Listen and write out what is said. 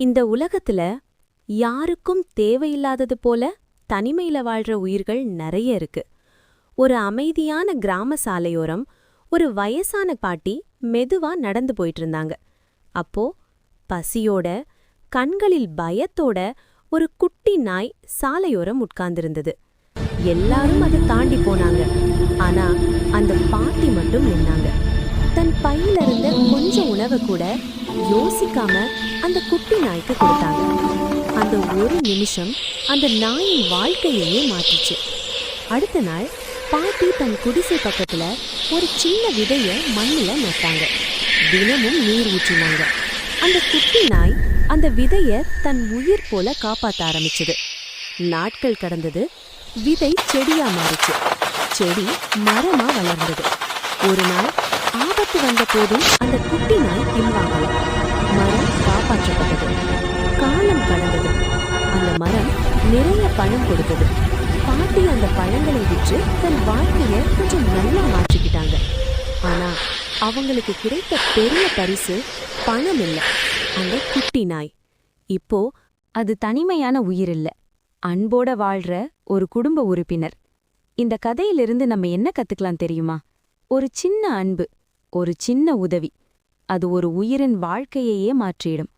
இந்த உலகத்துல யாருக்கும் தேவையில்லாதது போல தனிமையில வாழ்ற உயிர்கள் நிறைய இருக்கு. ஒரு அமைதியான கிராம சாலையோரம் ஒரு வயசான பாட்டி மெதுவா நடந்து போயிட்டு இருந்தாங்க. அப்போ பசியோட, கண்களில் பயத்தோட ஒரு குட்டி நாய் சாலையோரம் உட்கார்ந்திருந்தது. எல்லாரும் அதை தாண்டி போனாங்க. ஆனா அந்த பாட்டி மட்டும் நின்னாங்க. தன் பையில இருந்த கொஞ்சம் உணவை கூட யோசிக்காம அந்த குட்டி நாய்க்கு கொடுத்தாங்க. அந்த ஒரு நிமிஷம் அந்த நாயின் வாழ்க்கையையே மாற்றிச்சு. அடுத்த நாள் பாட்டி தன் குடிசை பக்கத்துல ஒரு சின்ன விதைய மண்ணுல நட்டாங்க. தினமும் நீர் ஊற்றினாங்க. அந்த குட்டி நாய் அந்த விதைய தன் உயிர் போல காப்பாத்த ஆரம்பிச்சது. நாட்கள் கடந்தது. விதை செடியா மாறிச்சு. செடி மரமா வளர்ந்தது. ஒரு நாள் ஆபத்து வந்த போதும் அந்த குட்டி நாய் பின்வாங்கல. மரம் காப்பாற்றப்பட்டது. காலம் கடந்தது. அந்த மரம் நிறைய பழம் கொடுத்தது. பாட்டி அந்த பழங்களை விற்று தன் வாழ்க்கைய கொஞ்சம் நல்லா மாற்றிக்கிட்டாங்க. ஆனா அவங்களுக்கு கிடைத்த பெரிய பரிசு பணம் இல்ல, அந்த குட்டி நாய். இப்போ அது தனிமையான உயிர் இல்ல, அன்போட வாழ்ற ஒரு குடும்ப உறுப்பினர். இந்த கதையிலிருந்து நம்ம என்ன கத்துக்கலாம் தெரியுமா? ஒரு சின்ன அன்பு, ஒரு சின்ன உதவி, அது ஒரு உயிரின் வாழ்க்கையையே மாற்றிடும்.